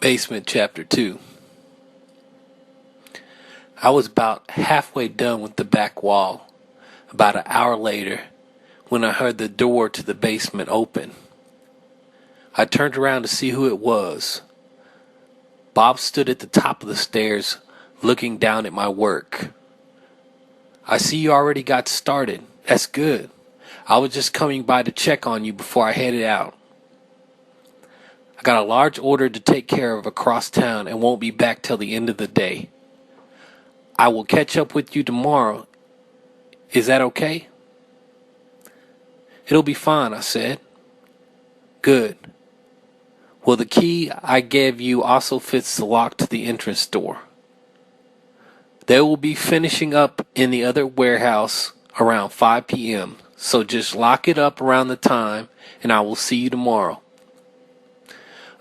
Basement Chapter 2. I was about halfway done with the back wall, about an hour later, when I heard the door to the basement open. I turned around to see who it was. Bob stood at the top of the stairs, looking down at my work. "I see you already got started. That's good. I was just coming by to check on you before I headed out. I got a large order to take care of across town and won't be back till the end of the day. I will catch up with you tomorrow. Is that okay?" "It'll be fine," I said. "Good. Well, the key I gave you also fits the lock to the entrance door. They will be finishing up in the other warehouse around 5 p.m., so just lock it up around the time and I will see you tomorrow."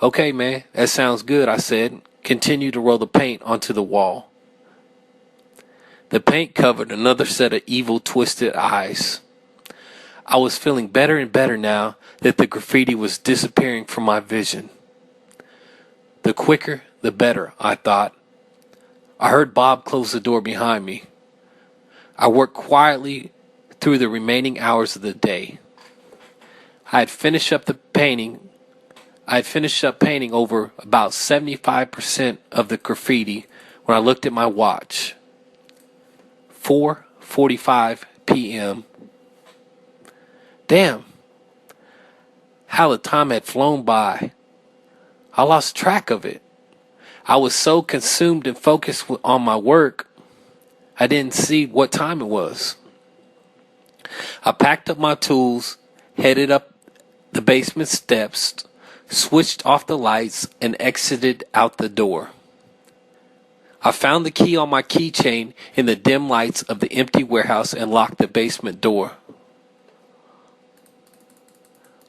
"Okay, man, that sounds good," I said. Continue to roll the paint onto the wall. The paint covered another set of evil, twisted eyes. I was feeling better and better now that the graffiti was disappearing from my vision. The quicker, the better, I thought. I heard Bob close the door behind me. I worked quietly through the remaining hours of the day. I had finished up painting over about 75% of the graffiti when I looked at my watch. 4:45 p.m. Damn, how the time had flown by. I lost track of it. I was so consumed and focused on my work, I didn't see what time it was. I packed up my tools, headed up the basement steps, switched off the lights, and exited out the door. I found the key on my keychain in the dim lights of the empty warehouse and locked the basement door.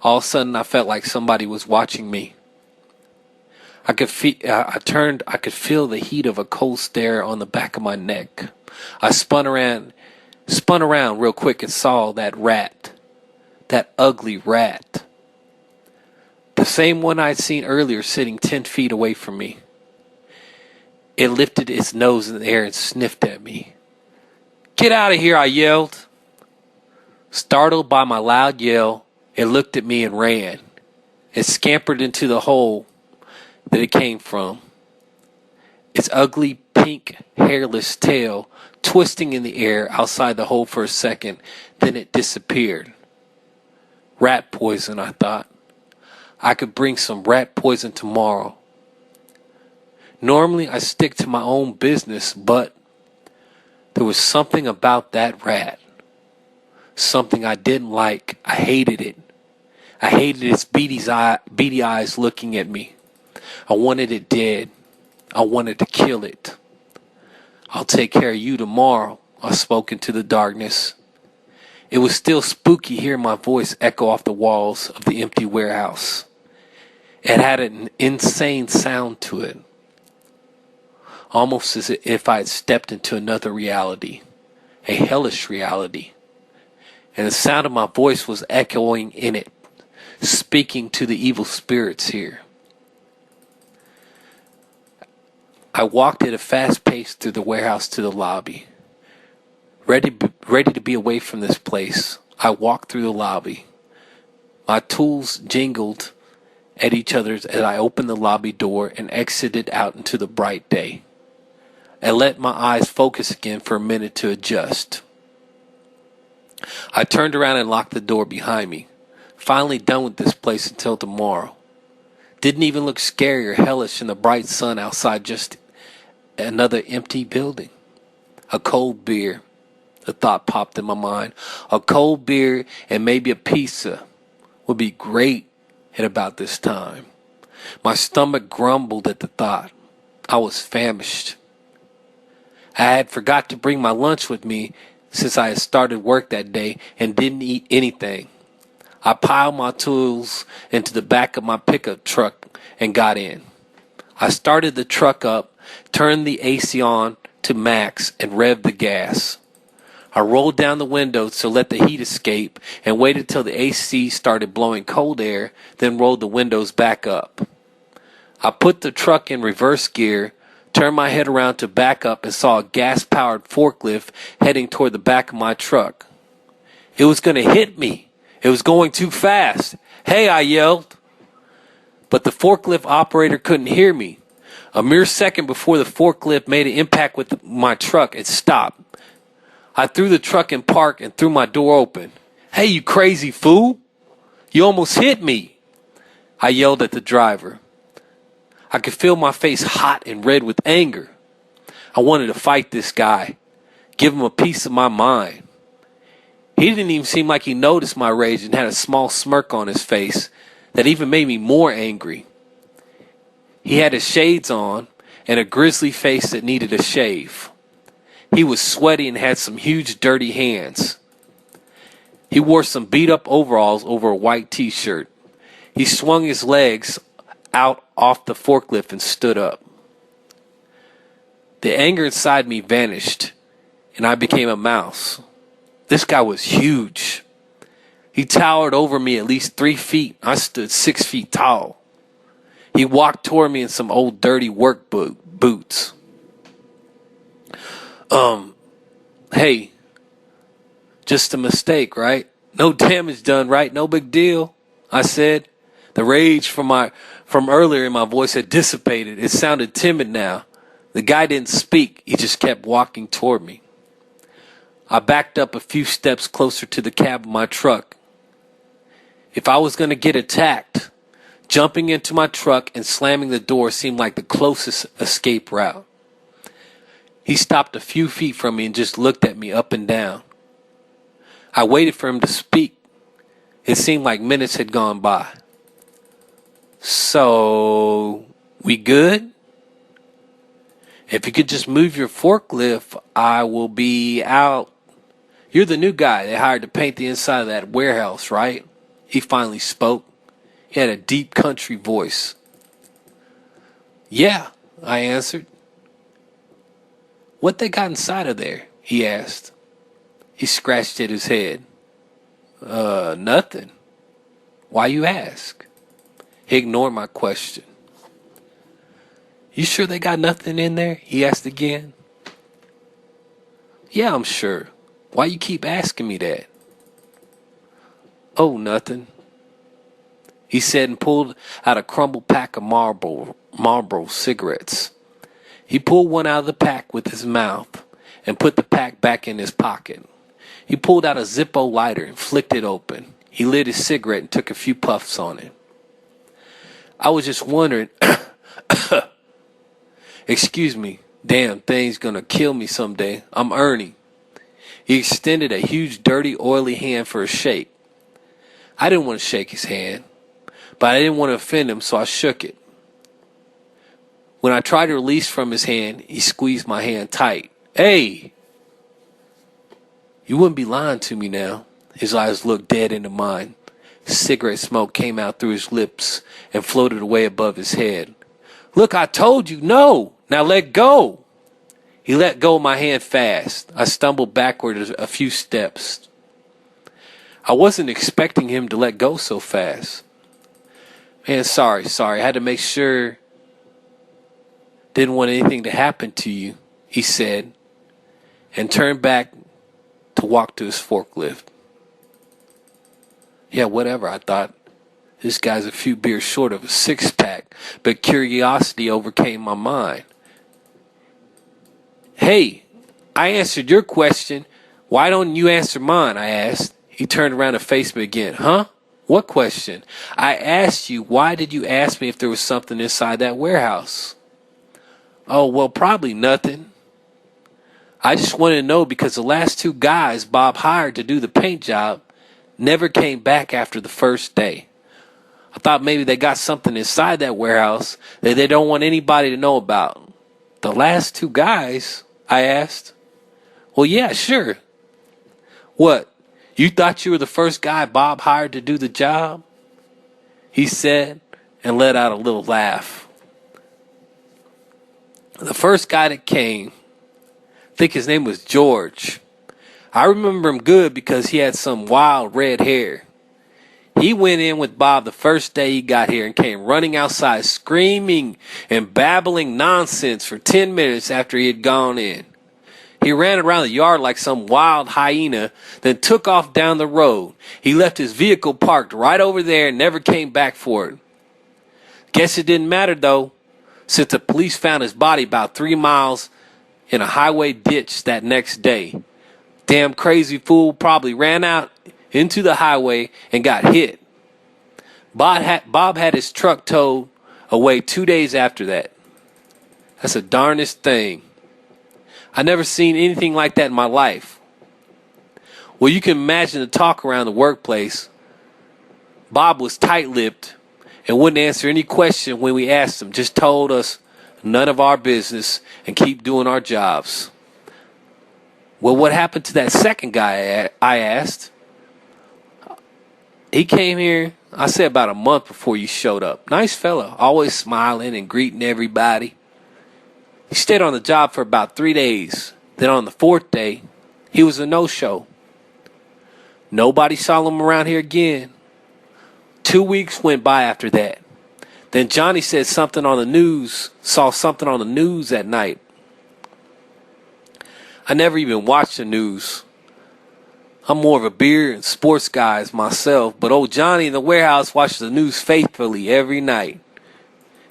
All of a sudden, I felt like somebody was watching me. I could feel the heat of a cold stare on the back of my neck. I spun around real quick and saw that rat. That ugly rat. The same one I'd seen earlier sitting 10 feet away from me. It lifted its nose in the air and sniffed at me. "Get out of here," I yelled. Startled by my loud yell, it looked at me and ran. It scampered into the hole that it came from, its ugly pink hairless tail twisting in the air outside the hole for a second, then it disappeared. Rat poison, I thought. I could bring some rat poison tomorrow. Normally I stick to my own business, but there was something about that rat. Something I didn't like. I hated it. I hated its beady eyes looking at me. I wanted it dead. I wanted to kill it. "I'll take care of you tomorrow," I spoke into the darkness. It was still spooky hearing my voice echo off the walls of the empty warehouse. It had an insane sound to it, almost as if I had stepped into another reality, a hellish reality, and the sound of my voice was echoing in it, speaking to the evil spirits here. I walked at a fast pace through the warehouse to the lobby. Ready to be away from this place, I walked through the lobby. My tools jingled at each other as I opened the lobby door and exited out into the bright day. I let my eyes focus again for a minute to adjust. I turned around and locked the door behind me. Finally done with this place until tomorrow. Didn't even look scary or hellish in the bright sun outside, just another empty building. A cold beer. The thought popped in my mind. A cold beer and maybe a pizza would be great at about this time. My stomach grumbled at the thought. I was famished. I had forgot to bring my lunch with me since I had started work that day and didn't eat anything. I piled my tools into the back of my pickup truck and got in. I started the truck up, turned the AC on to max, and revved the gas. I rolled down the window to let the heat escape and waited till the AC started blowing cold air, then rolled the windows back up. I put the truck in reverse gear, turned my head around to back up, and saw a gas-powered forklift heading toward the back of my truck. It was going to hit me. It was going too fast. "Hey," I yelled. But the forklift operator couldn't hear me. A mere second before the forklift made an impact with my truck, it stopped. I threw the truck in park and threw my door open. "Hey, you crazy fool! You almost hit me," I yelled at the driver. I could feel my face hot and red with anger. I wanted to fight this guy, give him a piece of my mind. He didn't even seem like he noticed my rage and had a small smirk on his face that even made me more angry. He had his shades on and a grisly face that needed a shave. He was sweaty and had some huge dirty hands. He wore some beat-up overalls over a white t-shirt. He swung his legs out off the forklift and stood up. The anger inside me vanished, and I became a mouse. This guy was huge. He towered over me at least 3 feet. I stood 6 feet tall. He walked toward me in some old dirty work boots. Hey, just a mistake, right? No damage done, right? No big deal," I said. The rage from earlier in my voice had dissipated. It sounded timid now. The guy didn't speak. He just kept walking toward me. I backed up a few steps closer to the cab of my truck. If I was going to get attacked, jumping into my truck and slamming the door seemed like the closest escape route. He stopped a few feet from me and just looked at me up and down. I waited for him to speak. It seemed like minutes had gone by. "So, we good? If you could just move your forklift, I will be out." "You're the new guy they hired to paint the inside of that warehouse, right?" He finally spoke. He had a deep country voice. "Yeah," I answered. "What they got inside of there?" he asked. He scratched at his head. Nothing." "Why you ask?" He ignored my question. "You sure they got nothing in there?" he asked again. "Yeah, I'm sure. Why you keep asking me that?" "Oh, nothing," he said and pulled out a crumbled pack of Marlboro cigarettes. He pulled one out of the pack with his mouth and put the pack back in his pocket. He pulled out a Zippo lighter and flicked it open. He lit his cigarette and took a few puffs on it. "I was just wondering," "Excuse me, damn thing's gonna kill me someday. I'm Ernie." He extended a huge, dirty, oily hand for a shake. I didn't want to shake his hand, but I didn't want to offend him, so I shook it. When I tried to release from his hand, he squeezed my hand tight. "Hey! You wouldn't be lying to me now." His eyes looked dead into mine. Cigarette smoke came out through his lips and floated away above his head. "Look, I told you, no! Now let go!" He let go of my hand fast. I stumbled backward a few steps. I wasn't expecting him to let go so fast. "Man, sorry. I had to make sure. Didn't want anything to happen to you," he said, and turned back to walk to his forklift. Yeah, whatever, I thought. This guy's a few beers short of a six-pack, but curiosity overcame my mind. "Hey, I answered your question. Why don't you answer mine?" I asked. He turned around and faced me again. "Huh? What question?" "I asked you, why did you ask me if there was something inside that warehouse?" "Oh, well, probably nothing. I just wanted to know because the last 2 guys Bob hired to do the paint job never came back after the first day. I thought maybe they got something inside that warehouse that they don't want anybody to know about." "The last 2 guys?" I asked. "Well, yeah, sure." "What, you thought you were the first guy Bob hired to do the job?" he said, and let out a little laugh. "The first guy that came, I think his name was George. I remember him good because he had some wild red hair. He went in with Bob the first day he got here and came running outside screaming and babbling nonsense for 10 minutes after he had gone in. He ran around the yard like some wild hyena, then took off down the road. He left his vehicle parked right over there and never came back for it. Guess it didn't matter though, since the police found his body about 3 miles in a highway ditch that next day. Damn crazy fool probably ran out into the highway and got hit. Bob had his truck towed away 2 days after that. That's the darnest thing. I never seen anything like that in my life. Well, you can imagine the talk around the workplace. Bob was tight-lipped and wouldn't answer any question when we asked him. Just told us none of our business and keep doing our jobs. Well, what happened to that second guy? I asked. He came here, I said, about a month before you showed up. Nice fella, always smiling and greeting everybody. He stayed on the job for about 3 days. Then on the 4th day, he was a no-show. Nobody saw him around here again. 2 weeks went by after that. Then Johnny said saw something on the news at night. I never even watched the news. I'm more of a beer and sports guy myself, but old Johnny in the warehouse watches the news faithfully every night.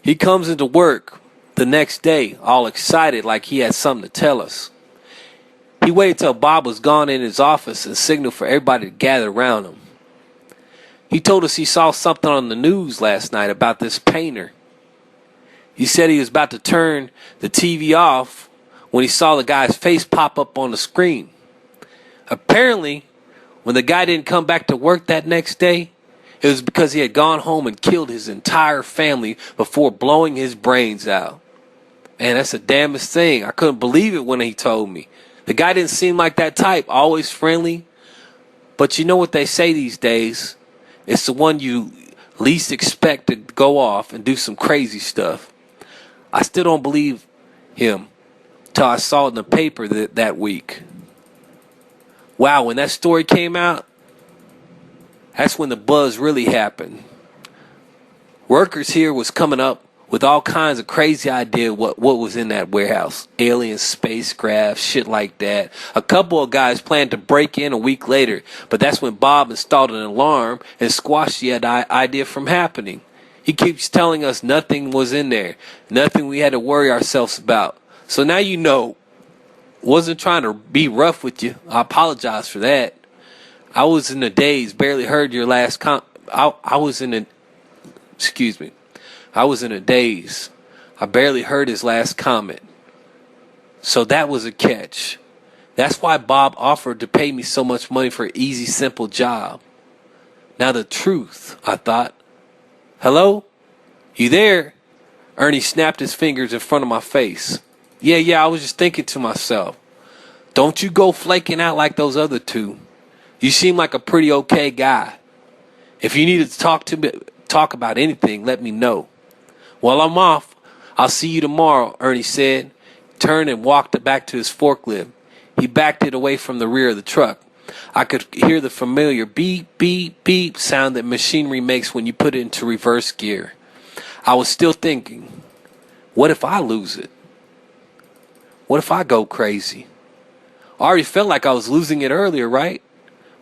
He comes into work the next day, all excited like he had something to tell us. He waited till Bob was gone in his office and signaled for everybody to gather around him. He told us he saw something on the news last night about this painter. He said he was about to turn the TV off when he saw the guy's face pop up on the screen. Apparently, when the guy didn't come back to work that next day, it was because he had gone home and killed his entire family before blowing his brains out. Man, that's the damnest thing. I couldn't believe it when he told me. The guy didn't seem like that type, always friendly. But you know what they say these days? It's the one you least expect to go off and do some crazy stuff. I still don't believe him till I saw it in the paper that week. Wow, when that story came out, that's when the buzz really happened. Workers here was coming up with all kinds of crazy idea what was in that warehouse. Alien spacecraft, shit like that. A couple of guys planned to break in a week later, but that's when Bob installed an alarm and squashed the idea from happening. He keeps telling us nothing was in there, nothing we had to worry ourselves about. So now you know. Wasn't trying to be rough with you. I apologize for that. I was in a daze, barely heard your last I was in a daze. I barely heard his last comment. So that was a catch. That's why Bob offered to pay me so much money for an easy, simple job. Now the truth, I thought. Hello? You there? Ernie snapped his fingers in front of my face. Yeah, I was just thinking to myself. Don't you go flaking out like those other two. You seem like a pretty okay guy. If you needed to talk about anything, let me know. Well, I'm off. I'll see you tomorrow, Ernie said. Turned and walked back to his forklift. He backed it away from the rear of the truck. I could hear the familiar beep, beep, beep sound that machinery makes when you put it into reverse gear. I was still thinking, what if I lose it? What if I go crazy? I already felt like I was losing it earlier, right?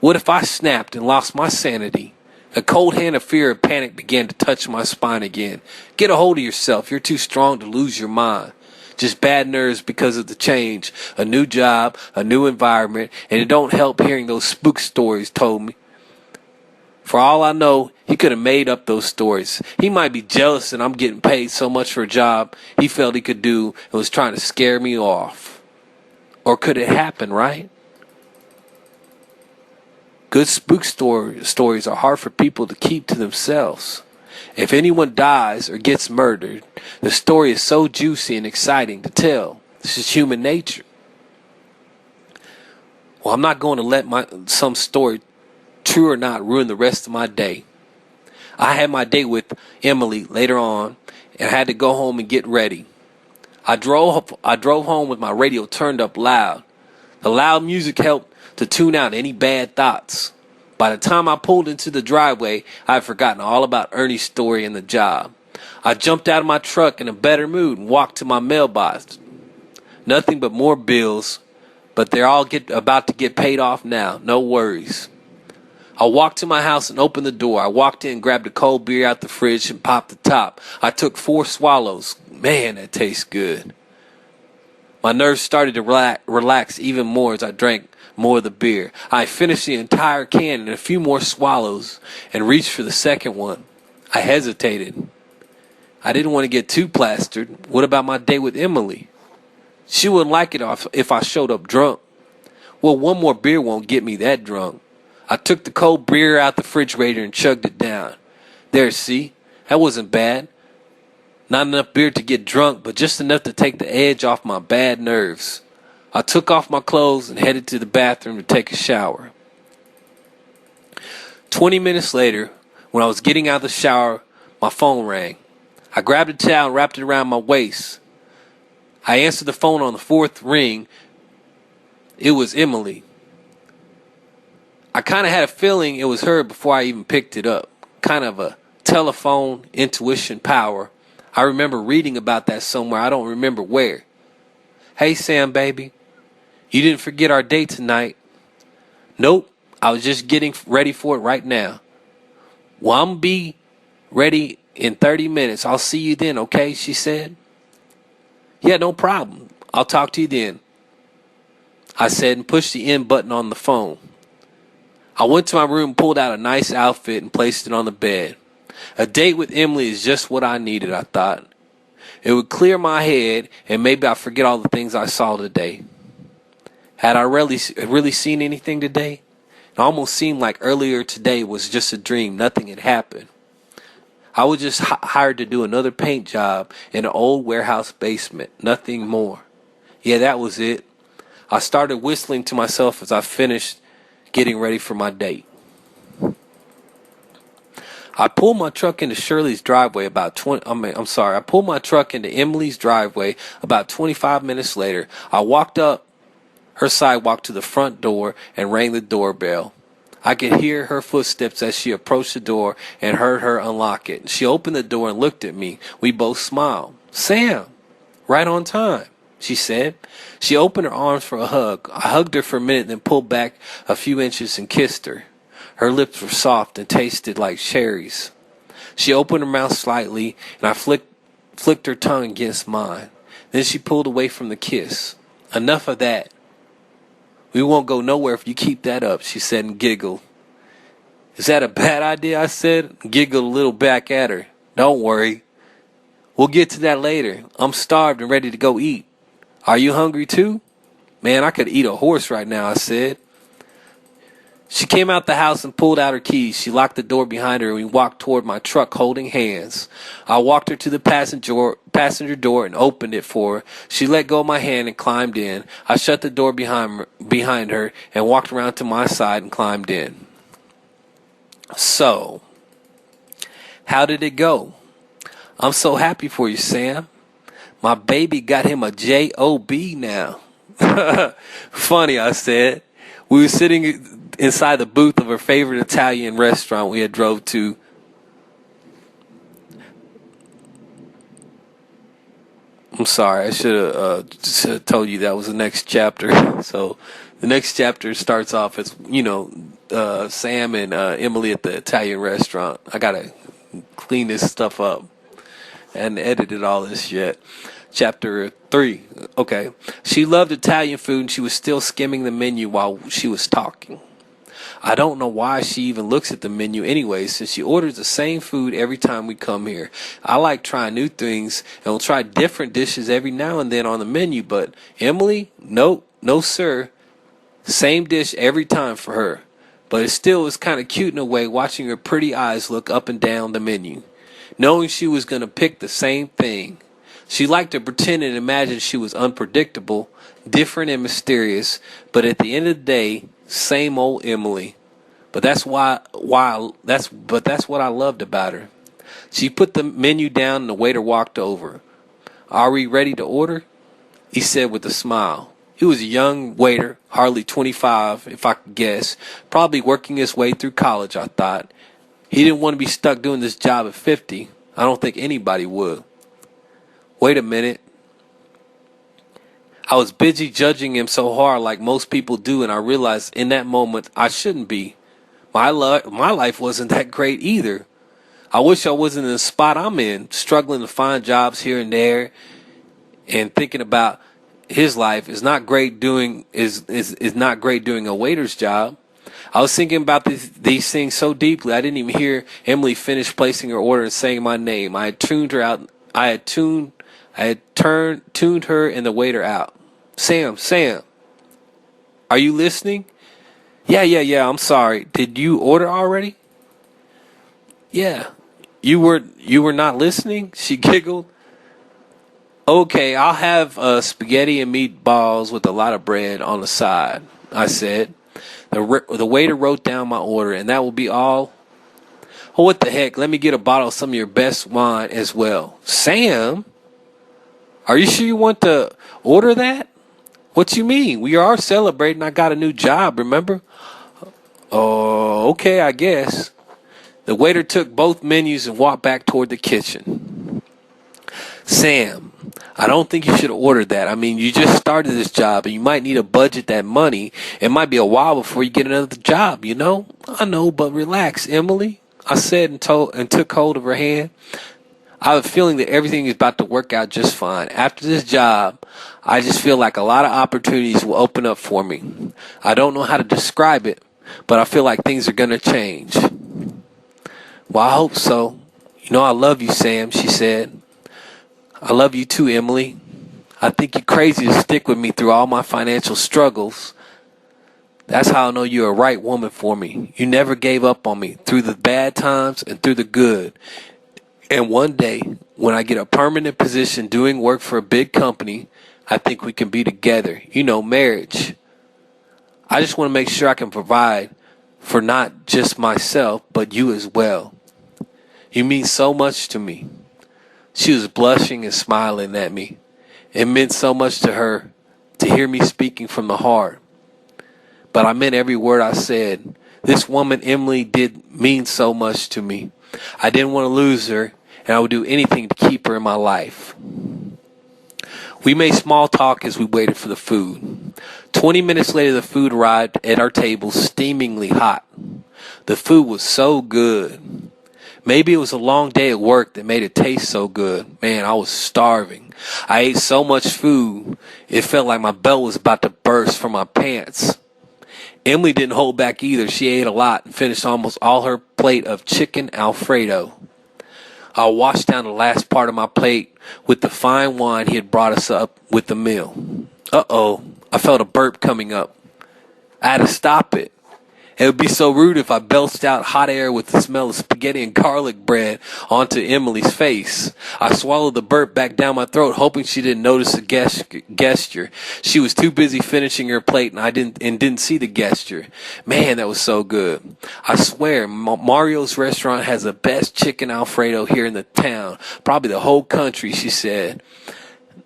What if I snapped and lost my sanity? A cold hand of fear and panic began to touch my spine again. Get a hold of yourself. You're too strong to lose your mind. Just bad nerves because of the change. A new job, a new environment, and it don't help hearing those spook stories told me. For all I know, he could have made up those stories. He might be jealous that I'm getting paid so much for a job he felt he could do and was trying to scare me off. Or could it happen, right? Good spook stories are hard for people to keep to themselves. If anyone dies or gets murdered, the story is so juicy and exciting to tell. This is human nature. Well, I'm not going to let some story, true or not, ruin the rest of my day. I had my date with Emily later on and I had to go home and get ready. I drove home with my radio turned up loud. The loud music helped to tune out any bad thoughts. By the time I pulled into the driveway, I had forgotten all about Ernie's story and the job. I jumped out of my truck in a better mood and walked to my mailbox. Nothing but more bills, but they're all about to get paid off now. No worries. I walked to my house and opened the door. I walked in, grabbed a cold beer out the fridge and popped the top. I took 4 swallows. Man, that tastes good. My nerves started to relax even more as I drank more of the beer. I finished the entire can in a few more swallows and reached for the second one. I hesitated. I didn't want to get too plastered. What about my date with Emily? She wouldn't like it if I showed up drunk. Well, one more beer won't get me that drunk. I took the cold beer out the refrigerator and chugged it down. There, see? That wasn't bad. Not enough beer to get drunk, but just enough to take the edge off my bad nerves. I took off my clothes and headed to the bathroom to take a shower. 20 minutes later, when I was getting out of the shower, my phone rang. I grabbed a towel and wrapped it around my waist. I answered the phone on the 4th ring. It was Emily. I kind of had a feeling it was her before I even picked it up. Kind of a telephone intuition power. I remember reading about that somewhere. I don't remember where. Hey, Sam, baby. You didn't forget our date tonight. Nope. I was just getting ready for it right now. Well, I'm going to be ready in 30 minutes. I'll see you then, okay? She said. Yeah, no problem. I'll talk to you then, I said, and pushed the end button on the phone. I went to my room, pulled out a nice outfit, and placed it on the bed. A date with Emily is just what I needed, I thought. It would clear my head, and maybe I'd forget all the things I saw today. Had I really seen anything today? It almost seemed like earlier today was just a dream. Nothing had happened. I was just hired to do another paint job in an old warehouse basement. Nothing more. Yeah, that was it. I started whistling to myself as I finished getting ready for my date. I pulled my truck into Shirley's driveway I pulled my truck into Emily's driveway about 25 minutes later. I walked up her sidewalk to the front door and rang the doorbell. I could hear her footsteps as she approached the door and heard her unlock it. She opened the door and looked at me. We both smiled. Sam, right on time, she said. She opened her arms for a hug. I hugged her for a minute, then pulled back a few inches and kissed her. Her lips were soft and tasted like cherries. She opened her mouth slightly, and I flicked her tongue against mine. Then she pulled away from the kiss. Enough of that. We won't go nowhere if you keep that up, she said and giggled. Is that a bad idea, I said, and giggled a little back at her. Don't worry. We'll get to that later. I'm starved and ready to go eat. Are you hungry too? Man, I could eat a horse right now, I said. She came out the house and pulled out her keys. She locked the door behind her and we walked toward my truck holding hands. I walked her to the passenger door and opened it for her. She let go of my hand and climbed in. I shut the door behind her and walked around to my side and climbed in. So, how did it go? I'm so happy for you, Sam. My baby got him a J-O-B now. Funny, I said. We were sitting inside the booth of her favorite Italian restaurant we had drove to. I'm sorry, I should have told you that was the next chapter. So the next chapter starts off as, Sam and Emily at the Italian restaurant. I got to clean this stuff up and edited all this yet. Chapter 3. Okay. She loved Italian food and she was still skimming the menu while she was talking. I don't know why she even looks at the menu anyway, since she orders the same food every time we come here. I like trying new things and will try different dishes every now and then on the menu, but Emily, nope, no sir. Same dish every time for her. But it still was kind of cute in a way watching her pretty eyes look up and down the menu, knowing she was going to pick the same thing. She liked to pretend and imagine she was unpredictable, different and mysterious, but at the end of the day, same old Emily. But that's what I loved about her. She put the menu down and the waiter walked over. Are we ready to order? He said with a smile. He was a young waiter, hardly 25, if I could guess, probably working his way through college, I thought. He didn't want to be stuck doing this job at 50. I don't think anybody would. Wait a minute. I was busy judging him so hard like most people do, and I realized in that moment I shouldn't be. My life wasn't that great either. I wish I wasn't in the spot I'm in, struggling to find jobs here and there, and thinking about his life is not great doing is not great doing a waiter's job. I was thinking about these things so deeply I didn't even hear Emily finish placing her order and saying my name. I had tuned her out. Tuned her and the waiter out. Sam, are you listening? Yeah. I'm sorry. Did you order already? Yeah. You were not listening? She giggled. Okay, I'll have spaghetti and meatballs with a lot of bread on the side, I said. The waiter wrote down my order, and that will be all. Oh, what the heck? Let me get a bottle of some of your best wine as well. Sam? Are you sure you want to order that? What you mean? We are celebrating. I got a new job, remember? Oh, okay, I guess. The waiter took both menus and walked back toward the kitchen. Sam, I don't think you should order that. I mean, you just started this job and you might need to budget that money. It might be a while before you get another job, you know? I know, but relax, Emily, I said and took hold of her hand. I have a feeling that everything is about to work out just fine. After this job, I just feel like a lot of opportunities will open up for me. I don't know how to describe it, but I feel like things are going to change. Well, I hope so. You know, I love you, Sam, she said. I love you too, Emily. I think you're crazy to stick with me through all my financial struggles. That's how I know you're a right woman for me. You never gave up on me through the bad times and through the good. And one day, when I get a permanent position doing work for a big company, I think we can be together. You know, marriage. I just want to make sure I can provide for not just myself, but you as well. You mean so much to me. She was blushing and smiling at me. It meant so much to her to hear me speaking from the heart. But I meant every word I said. This woman, Emily, did mean so much to me. I didn't want to lose her, and I would do anything to keep her in my life. We made small talk as we waited for the food. 20 minutes later, the food arrived at our table, steamingly hot. The food was so good. Maybe it was a long day at work that made it taste so good. Man, I was starving. I ate so much food, it felt like my belt was about to burst from my pants. Emily didn't hold back either. She ate a lot and finished almost all her plate of chicken Alfredo. I washed down the last part of my plate with the fine wine he had brought us up with the meal. Uh-oh, I felt a burp coming up. I had to stop it. It would be so rude if I belched out hot air with the smell of spaghetti and garlic bread onto Emily's face. I swallowed the burp back down my throat, hoping she didn't notice the gesture. She was too busy finishing her plate, and I didn't see the gesture. Man, that was so good. I swear, Mario's restaurant has the best chicken Alfredo here in the town, probably the whole country, she said.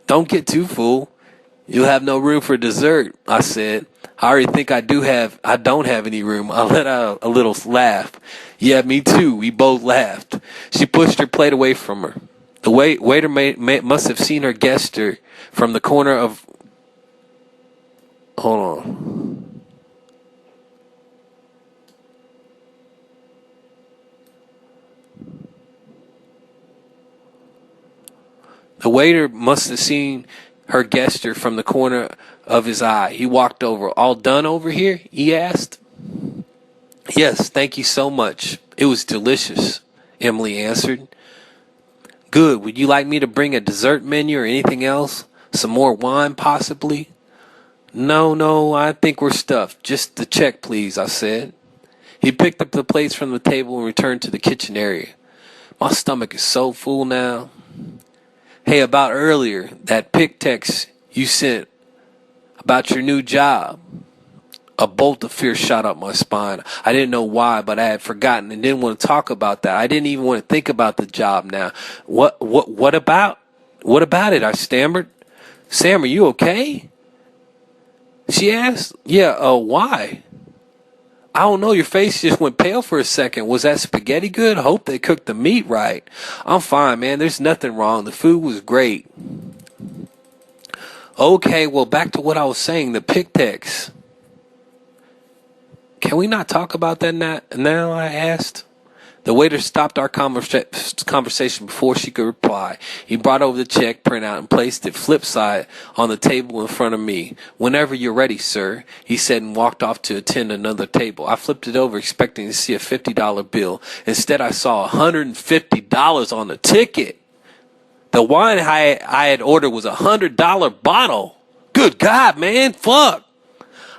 Don't get too full. You'll have no room for dessert, I said. I already think I don't have any room. I let out a little laugh. Yeah, me too. We both laughed. She pushed her plate away from her. The waiter must have seen her gesture from the corner of... Hold on. The waiter must have seen her gesture from the corner of his eye. He walked over. All done over here? He asked. Yes, thank you so much. It was delicious, Emily answered. Good. Would you like me to bring a dessert menu or anything else? Some more wine, possibly? No, I think we're stuffed. Just the check, please, I said. He picked up the plates from the table and returned to the kitchen area. My stomach is so full now. Hey, about earlier, that pic text you sent about your new job. A bolt of fear shot up my spine. I didn't know why, but I had forgotten and didn't want to talk about that. I didn't even want to think about the job now. What about it? I stammered. Sam, are you okay? She asked. Yeah, why? I don't know. Your face just went pale for a second. Was that spaghetti good? Hope they cooked the meat right. I'm fine, man. There's nothing wrong. The food was great. Okay, well, back to what I was saying. The Pictex. Can we not talk about that now? I asked. The waiter stopped our conversation before she could reply. He brought over the check printout and placed it flip side on the table in front of me. Whenever you're ready, sir, he said and walked off to attend another table. I flipped it over expecting to see a $50 bill. Instead, I saw $150 on the ticket. The wine I had ordered was $100 bottle. Good God, man, fuck.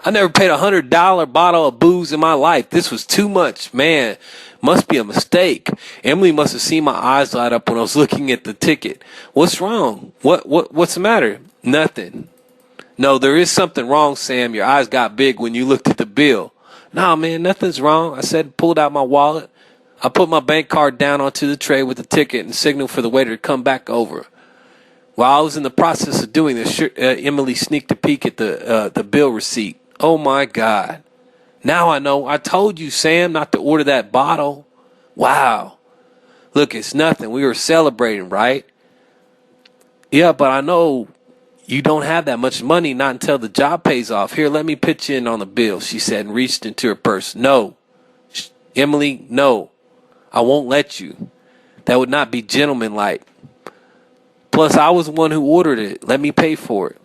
I never paid $100 bottle of booze in my life. This was too much, man. Must be a mistake. Emily must have seen my eyes light up when I was looking at the ticket. What's wrong? What's the matter? Nothing. No, there is something wrong, Sam. Your eyes got big when you looked at the bill. Nah, man, nothing's wrong. I said, pulled out my wallet. I put my bank card down onto the tray with the ticket and signaled for the waiter to come back over. While I was in the process of doing this, Emily sneaked a peek at the bill receipt. Oh, my God. Now I know. I told you, Sam, not to order that bottle. Wow. Look, it's nothing. We were celebrating, right? Yeah, but I know you don't have that much money, not until the job pays off. Here, let me pitch in on the bill, she said, and reached into her purse. No. Emily, no. I won't let you. That would not be gentlemanlike. Plus, I was the one who ordered it. Let me pay for it.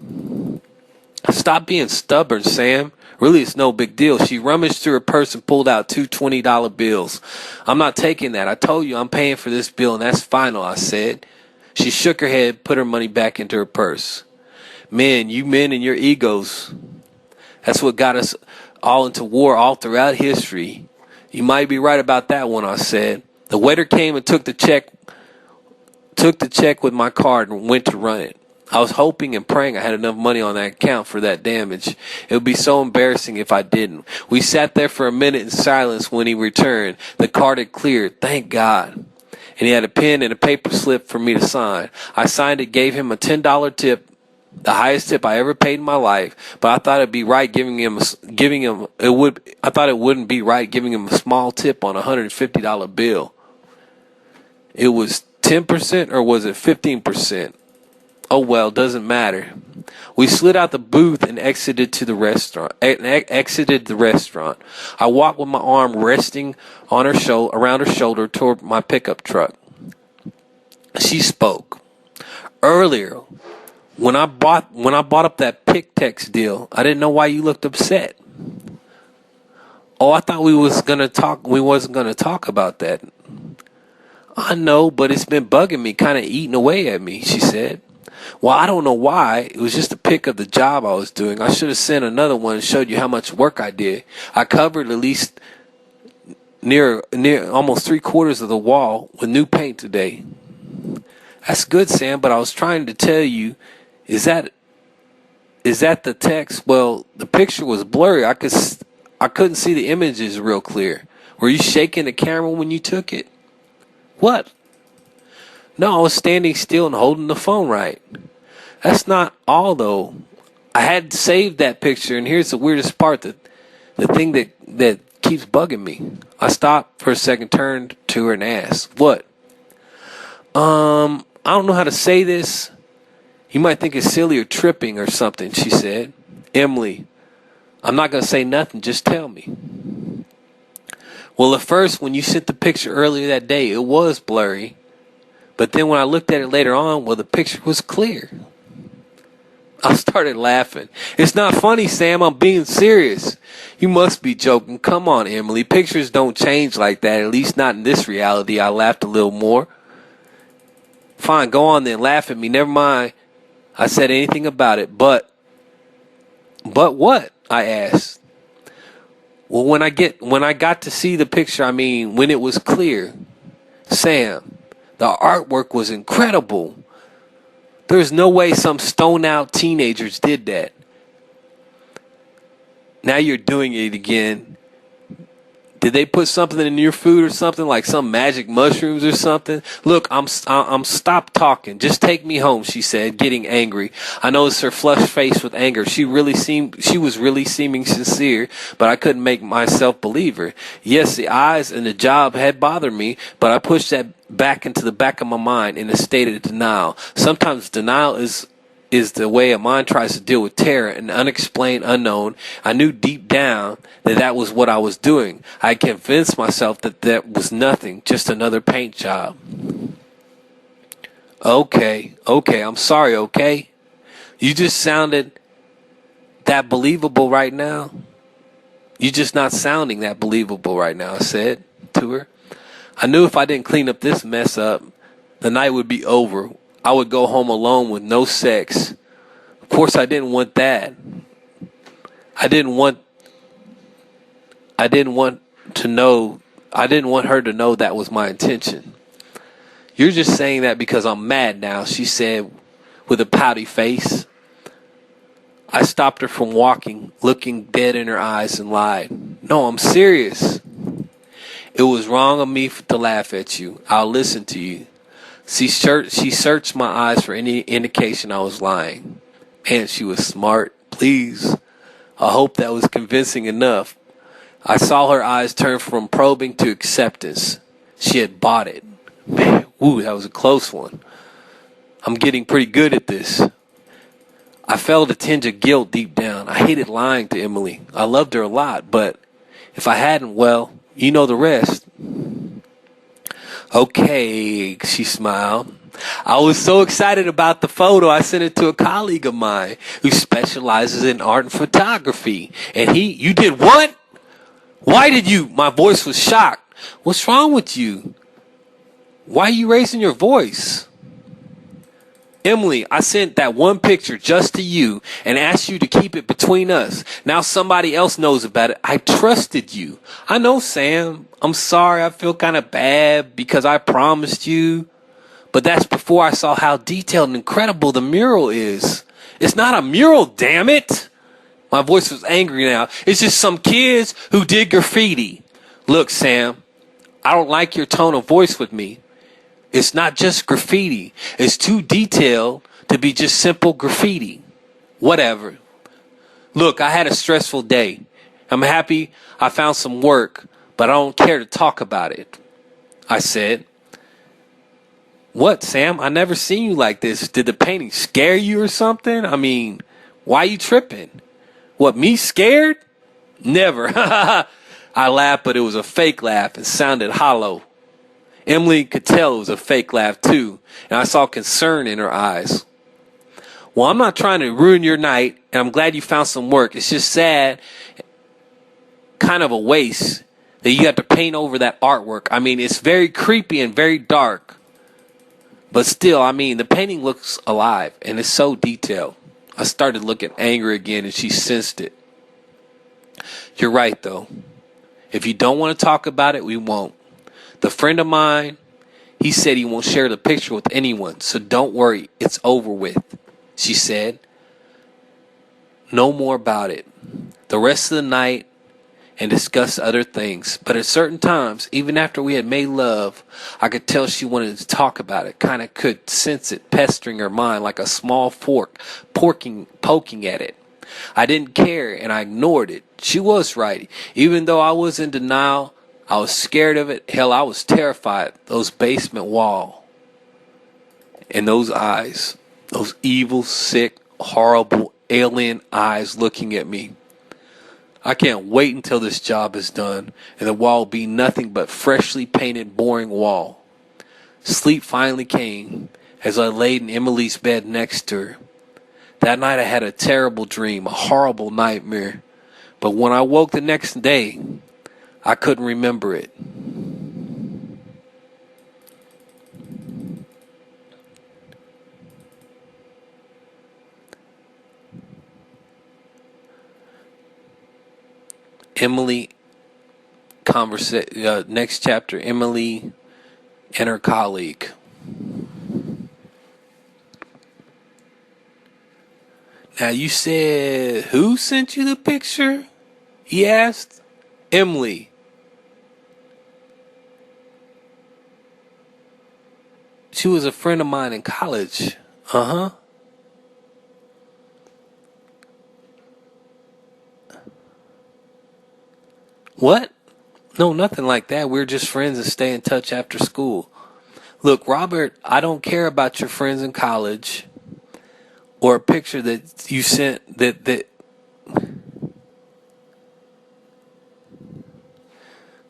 Stop being stubborn, Sam. Really, it's no big deal. She rummaged through her purse and pulled out two $20 bills. I'm not taking that. I told you I'm paying for this bill, and that's final, I said. She shook her head, put her money back into her purse. Men, you men and your egos. That's what got us all into war all throughout history. You might be right about that one, I said. The waiter came and took the check with my card and went to run it. I was hoping and praying I had enough money on that account for that damage. It would be so embarrassing if I didn't. We sat there for a minute in silence when he returned. The card had cleared, thank God. And he had a pen and a paper slip for me to sign. I signed it, gave him a $10 tip, the highest tip I ever paid in my life. But I thought it'd be right I thought it wouldn't be right giving him a small tip on a $150 bill. It was 10% or was it 15%? Oh well, doesn't matter. We slid out the booth and exited the restaurant. I walked with my arm resting on around her shoulder toward my pickup truck. She spoke. Earlier, when I bought up that Pictex deal, I didn't know why you looked upset. Oh, I thought we wasn't gonna talk about that. I know, but it's been bugging me, kind of eating away at me, she said. Well, I don't know why. It was just a pic of the job I was doing. I should have sent another one and showed you how much work I did. I covered at least near almost 3/4 of the wall with new paint today. That's good, Sam, but I was trying to tell you, is that the text? Well, the picture was blurry. I couldn't see the images real clear. Were you shaking the camera when you took it? What? No, I was standing still and holding the phone right. That's not all, though. I had saved that picture, and here's the weirdest part, the thing that keeps bugging me. I stopped for a second, turned to her, and asked, what? I don't know how to say this. You might think it's silly or tripping or something, she said. Emily, I'm not going to say nothing, just tell me. Well, at first, when you sent the picture earlier that day, it was blurry. But then when I looked at it later on, well, the picture was clear. I started laughing. It's not funny, Sam. I'm being serious. You must be joking. Come on, Emily. Pictures don't change like that, at least not in this reality. I laughed a little more. Fine, go on then. Laugh at me. Never mind. I said anything about it. But what? I asked. Well, when I got to see the picture, when it was clear, Sam, the artwork was incredible. There's no way some stoned out teenagers did that. Now you're doing it again. Did they put something in your food or something, like some magic mushrooms or something? Look, I'm stop talking. Just take me home, she said, getting angry. I noticed her flushed face with anger. She was really seeming sincere, but I couldn't make myself believe her. Yes, the eyes and the job had bothered me, but I pushed that back into the back of my mind in a state of denial. Sometimes denial is the way a mind tries to deal with terror and unexplained unknown. I knew deep down that was what I was doing. I convinced myself that was nothing, just another paint job. Okay, I'm sorry, okay? You just sounded that believable right now. You're just not sounding that believable right now, I said to her. I knew if I didn't clean up this mess up, the night would be over. I would go home alone with no sex. Of course, I didn't want that. I didn't want her to know that was my intention. You're just saying that because I'm mad now, she said with a pouty face. I stopped her from walking, looking dead in her eyes, and lied. No, I'm serious. It was wrong of me to laugh at you. I'll listen to you. She searched my eyes for any indication I was lying. Man, she was smart. Please. I hope that was convincing enough. I saw her eyes turn from probing to acceptance. She had bought it. Man, ooh, that was a close one. I'm getting pretty good at this. I felt a tinge of guilt deep down. I hated lying to Emily. I loved her a lot, but if I hadn't, well, you know the rest. Okay, she smiled. I was so excited about the photo, I sent it to a colleague of mine who specializes in art and photography. And you did what? Why did you? My voice was shocked. What's wrong with you? Why are you raising your voice? Emily, I sent that one picture just to you and asked you to keep it between us. Now somebody else knows about it. I trusted you. I know, Sam. I'm sorry. I feel kind of bad because I promised you. But that's before I saw how detailed and incredible the mural is. It's not a mural, damn it. My voice was angry now. It's just some kids who did graffiti. Look, Sam, I don't like your tone of voice with me. It's not just graffiti. It's too detailed to be just simple graffiti. Whatever. Look, I had a stressful day. I'm happy I found some work, but I don't care to talk about it. I said. What, Sam? I never seen you like this. Did the painting scare you or something? I mean, why you tripping? What, me scared? Never. I laughed, but it was a fake laugh and sounded hollow. Emily could tell it was a fake laugh too, and I saw concern in her eyes. Well, I'm not trying to ruin your night, and I'm glad you found some work. It's just sad, kind of a waste, that you have to paint over that artwork. I mean, it's very creepy and very dark. But still, I mean, the painting looks alive, and it's so detailed. I started looking angry again, and she sensed it. You're right, though. If you don't want to talk about it, we won't. The friend of mine, he said he won't share the picture with anyone, so don't worry, it's over with, she said. No more about it. The rest of the night and discussed other things, but at certain times, even after we had made love, I could tell she wanted to talk about it, kind of could sense it pestering her mind like a small fork poking at it. I didn't care, and I ignored it. She was right. Even though I was in denial, I was scared of it. Hell, I was terrified. Those basement wall and those eyes, those evil, sick, horrible, alien eyes looking at me. I can't wait until this job is done and the wall will be nothing but freshly painted, boring wall. Sleep finally came as I laid in Emily's bed next to her. That night I had a terrible dream, a horrible nightmare. But when I woke the next day, I couldn't remember it. Next chapter, Emily and her colleague. Now you said, who sent you the picture? He asked. Emily. thought you was a friend of mine in college. Uh-huh. What? No, nothing like that. We're just friends and stay in touch after school. Look, Robert, I don't care about your friends in college or a picture that you sent that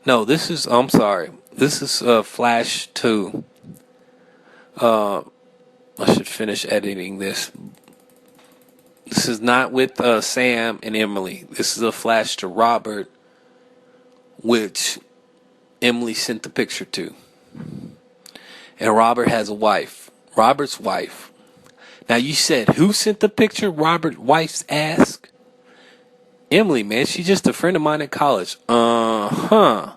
no, this is I'm sorry. This is Flash 2. I should finish editing this. This is not with Sam and Emily. This is a flash to Robert, which Emily sent the picture to. And Robert has a wife. Robert's wife. Now you said, who sent the picture? Robert's wife's ask? Emily, man. She's just a friend of mine in college. Uh-huh.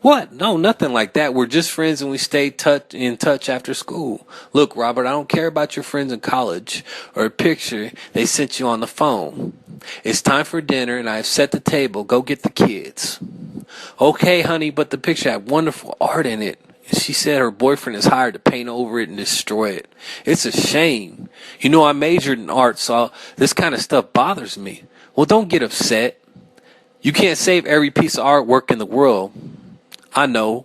What? No, nothing like that. We're just friends and we stay in touch after school. Look, Robert, I don't care about your friends in college or a picture they sent you on the phone. It's time for dinner and I've set the table. Go get the kids. Okay, honey, but the picture had wonderful art in it. She said her boyfriend is hired to paint over it and destroy it. It's a shame. You know, I majored in art, so this kind of stuff bothers me. Well, don't get upset. You can't save every piece of artwork in the world. I know,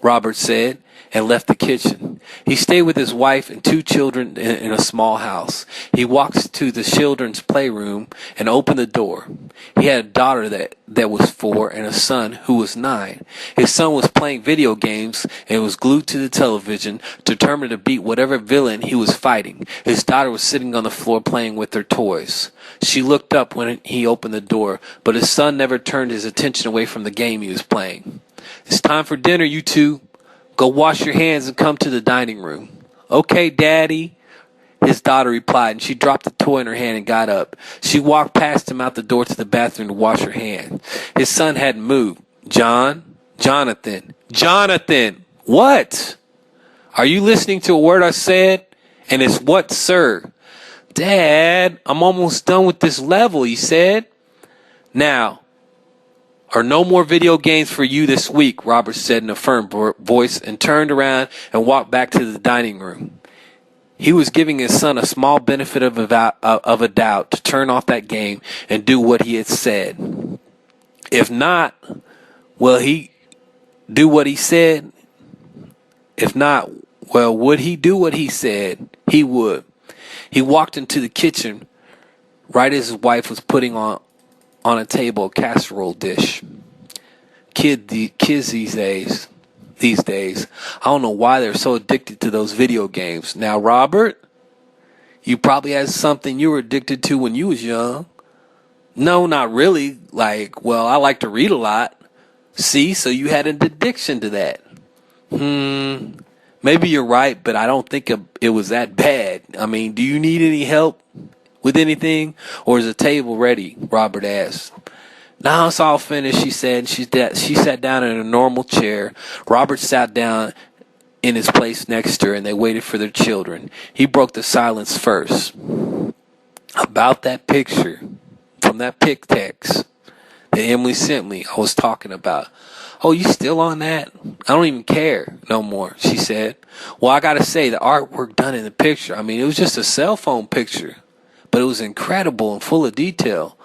Robert said, and left the kitchen. He stayed with his wife and 2 children in a small house. He walked to the children's playroom and opened the door. He had a daughter that was 4 and a son who was 9. His son was playing video games and was glued to the television, determined to beat whatever villain he was fighting. His daughter was sitting on the floor playing with her toys. She looked up when he opened the door, but his son never turned his attention away from the game he was playing. It's time for dinner, you two. Go wash your hands and come to the dining room. Okay, Daddy, his daughter replied, and she dropped the toy in her hand and got up. She walked past him out the door to the bathroom to wash her hands. His son hadn't moved. Jonathan, what? Are you listening to a word I said? And it's what, sir? Dad, I'm almost done with this level, he said. Now, or no more video games for you this week, Robert said in a firm voice and turned around and walked back to the dining room. He was giving his son a small benefit of a doubt to turn off that game and do what he had said. If not, will he do what he said? If not, well, would he do what he said? He would. He walked into the kitchen right as his wife was putting on a table a casserole dish. Kids these days, I don't know why they're so addicted to those video games. Now, Robert, you probably had something you were addicted to when you was young. No, not really. Well, I like to read a lot. See, so you had an addiction to that. Maybe you're right, but I don't think it was that bad. I mean, do you need any help with anything? Or is the table ready? Robert asked. Now it's all finished, she said. She sat down in a normal chair. Robert sat down in his place next to her, and they waited for their children. He broke the silence first. About that picture from that pic text that Emily sent me, I was talking about. Oh, you still on that? I don't even care no more, she said. Well, I gotta say, the artwork done in the picture, I mean, it was just a cell phone picture, but it was incredible and full of detail.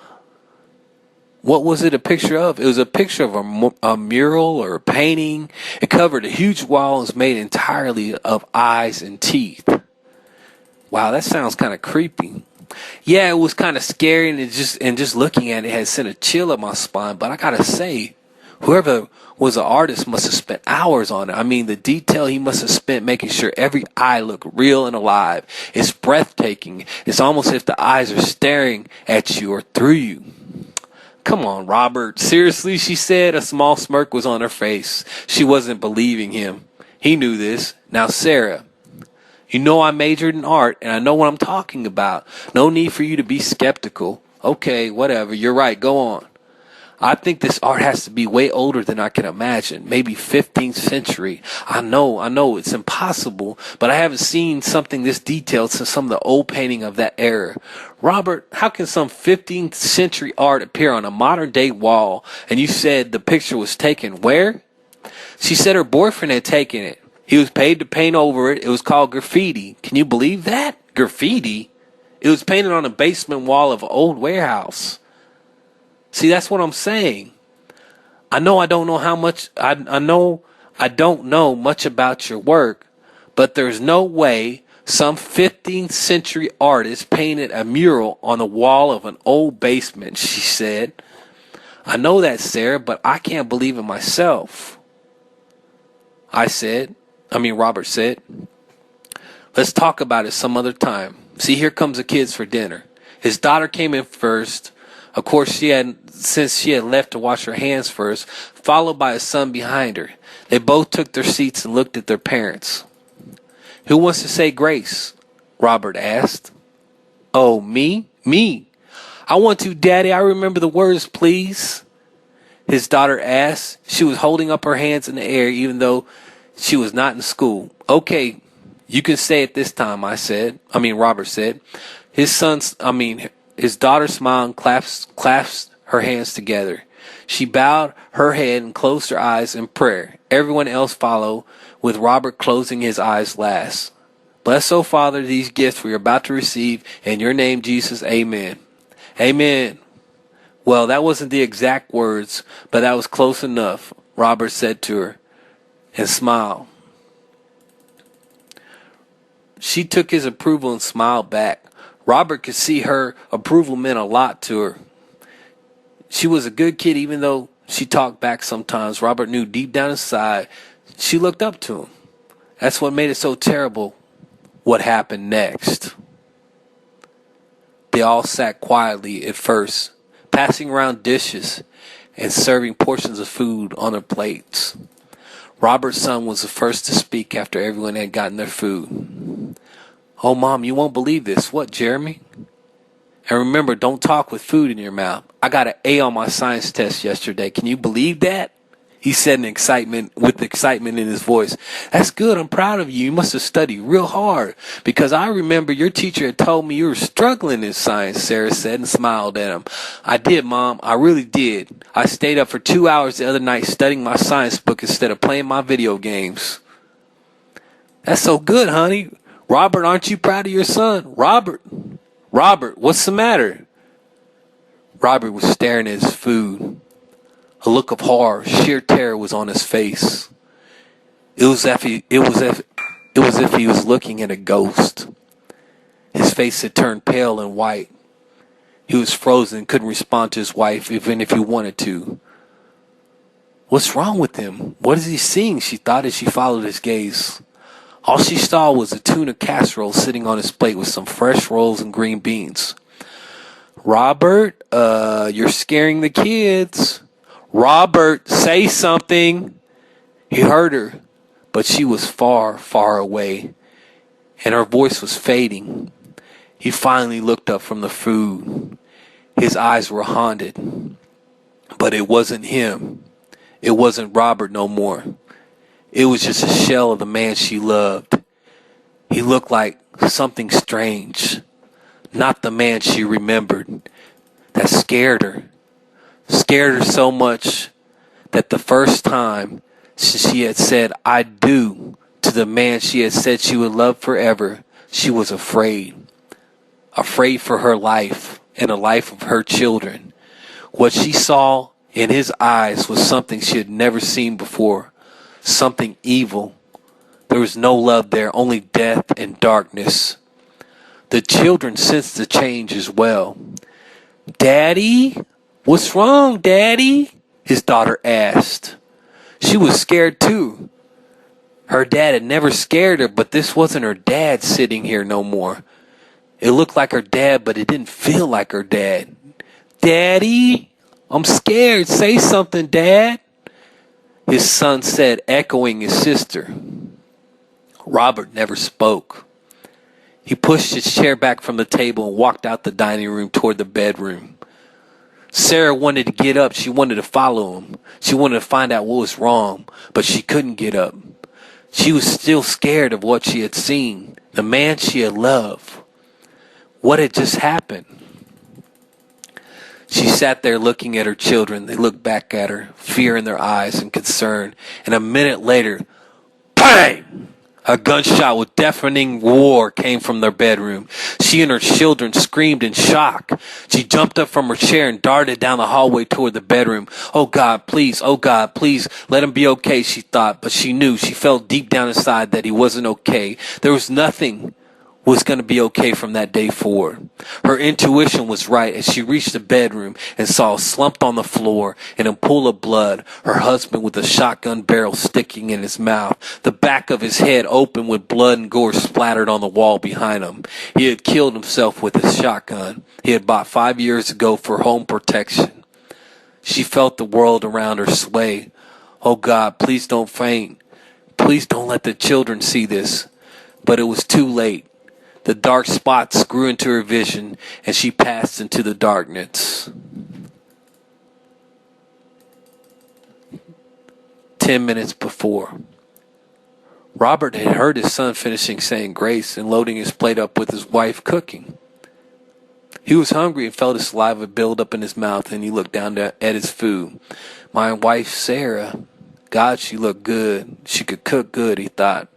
What was it a picture of? It was a picture of a mural or a painting. It covered a huge wall and was made entirely of eyes and teeth. Wow, that sounds kind of creepy. Yeah, it was kind of scary, and just looking at it had sent a chill up my spine. But I gotta say, whoever was the artist must have spent hours on it. I mean, the detail he must have spent making sure every eye looked real and alive. It's breathtaking. It's almost as if the eyes are staring at you or through you. Come on, Robert. Seriously, she said. A small smirk was on her face. She wasn't believing him. He knew this. Now, Sarah, you know I majored in art, and I know what I'm talking about. No need for you to be skeptical. Okay, whatever. You're right. Go on. I think this art has to be way older than I can imagine. Maybe 15th century. I know, it's impossible, but I haven't seen something this detailed since some of the old painting of that era. Robert, how can some 15th century art appear on a modern day wall? And you said the picture was taken where? She said her boyfriend had taken it. He was paid to paint over it. It was called graffiti. Can you believe that? Graffiti? It was painted on the basement wall of an old warehouse. See, that's what I'm saying. I know I don't know how much, I know I don't know much about your work, but there's no way some 15th century artist painted a mural on the wall of an old basement, she said. I know that, Sarah, but I can't believe it myself. Robert said. Let's talk about it some other time. See, here comes the kids for dinner. His daughter came in first. Of course, since she had left to wash her hands first, followed by his son behind her. They both took their seats and looked at their parents. Who wants to say grace? Robert asked. Oh, me? Me. I want to, Daddy. I remember the words, please. His daughter asked. She was holding up her hands in the air even though she was not in school. Okay, you can say it this time, Robert said. His daughter smiled and clasped her hands together. She bowed her head and closed her eyes in prayer. Everyone else followed, with Robert closing his eyes last. Bless, O Father, these gifts we are about to receive. In your name, Jesus, amen. Amen. Well, that wasn't the exact words, but that was close enough, Robert said to her, and smiled. She took his approval and smiled back. Robert could see her approval meant a lot to her. She was a good kid even though she talked back sometimes. Robert knew deep down inside she looked up to him. That's what made it so terrible what happened next. They all sat quietly at first, passing around dishes and serving portions of food on their plates. Robert's son was the first to speak after everyone had gotten their food. Oh, Mom, you won't believe this. What, Jeremy? And remember, don't talk with food in your mouth. I got an A on my science test yesterday. Can you believe that? He said with excitement in his voice. That's good. I'm proud of you. You must have studied real hard. Because I remember your teacher had told me you were struggling in science, Sarah said and smiled at him. I did, Mom. I really did. I stayed up for 2 hours the other night studying my science book instead of playing my video games. That's so good, honey. Robert, aren't you proud of your son? Robert, what's the matter? Robert was staring at his food. A look of horror, sheer terror was on his face. It was as if he was looking at a ghost. His face had turned pale and white. He was frozen, couldn't respond to his wife even if he wanted to. What's wrong with him? What is he seeing? She thought as she followed his gaze. All she saw was a tuna casserole sitting on his plate with some fresh rolls and green beans. Robert, you're scaring the kids. Robert, say something. He heard her, but she was far, far away, and her voice was fading. He finally looked up from the food. His eyes were haunted, but it wasn't him. It wasn't Robert no more. It was just a shell of the man she loved. He looked like something strange, not the man she remembered. That scared her so much that the first time she had said I do to the man she had said she would love forever, she was afraid for her life and the life of her children. What she saw in his eyes was something she had never seen before, something evil. There was no love there, only death and darkness. The children sensed the change as well. Daddy? What's wrong, Daddy? His daughter asked. She was scared too. Her dad had never scared her, but this wasn't her dad sitting here no more. It looked like her dad, but it didn't feel like her dad. Daddy? I'm scared. Say something, Dad. His son said, echoing his sister. Robert never spoke. He pushed his chair back from the table and walked out the dining room toward the bedroom. Sarah wanted to get up. She wanted to follow him. She wanted to find out what was wrong, but she couldn't get up. She was still scared of what she had seen, the man she had loved. What had just happened? She sat there looking at her children. They looked back at her, fear in their eyes and concern. And a minute later, Bang! A gunshot with deafening roar came from their bedroom. She and her children screamed in shock. She jumped up from her chair and darted down the hallway toward the bedroom. Oh God, please, let him be okay, she thought. But she knew, she felt deep down inside that he wasn't okay. There was nothing was going to be okay from that day forward. Her intuition was right as she reached the bedroom and saw slumped on the floor in a pool of blood her husband with a shotgun barrel sticking in his mouth, the back of his head open with blood and gore splattered on the wall behind him. He had killed himself with his shotgun he had bought 5 years ago for home protection. She felt the world around her sway. Oh God, please don't faint. Please don't let the children see this. But it was too late. The dark spots grew into her vision, and she passed into the darkness. 10 minutes before, Robert had heard his son finishing saying grace and loading his plate up with his wife cooking. He was hungry and felt his saliva build up in his mouth, and he looked down at his food. My wife, Sarah, God, she looked good. She could cook good, he thought.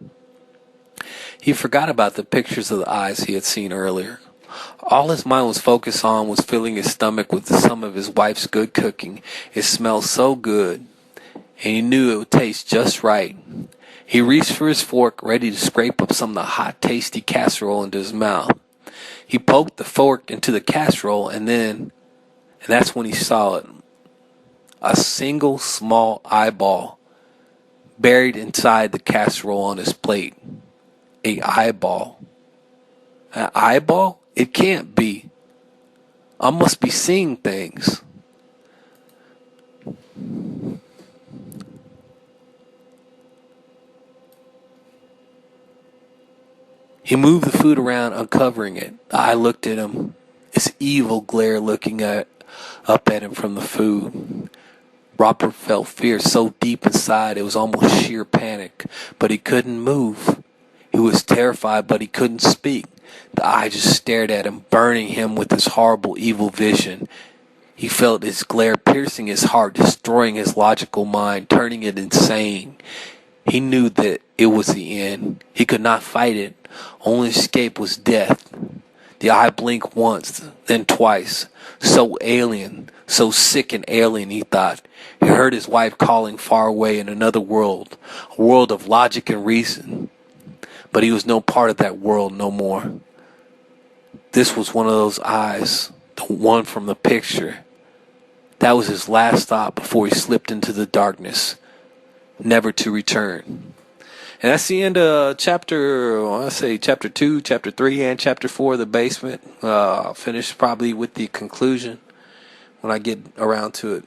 He forgot about the pictures of the eyes he had seen earlier. All his mind was focused on was filling his stomach with some of his wife's good cooking. It smelled so good, and he knew it would taste just right. He reached for his fork, ready to scrape up some of the hot, tasty casserole into his mouth. He poked the fork into the casserole, and that's when he saw it. A single small eyeball buried inside the casserole on his plate. A eyeball. An eyeball? It can't be. I must be seeing things. He moved the food around, uncovering it. The eye looked at him, its evil glare looking up at him from the food. Robert felt fear so deep inside it was almost sheer panic, but he couldn't move. He was terrified, but he couldn't speak. The eye just stared at him, burning him with this horrible, evil vision. He felt its glare piercing his heart, destroying his logical mind, turning it insane. He knew that it was the end. He could not fight it. Only escape was death. The eye blinked once, then twice. So alien, so sick and alien, he thought. He heard his wife calling far away in another world, a world of logic and reason. But he was no part of that world no more. This was one of those eyes, the one from the picture. That was his last thought before he slipped into the darkness, never to return. And that's the end of chapter 2, chapter 3, and chapter 4 of The Basement. I'll finish probably with the conclusion when I get around to it.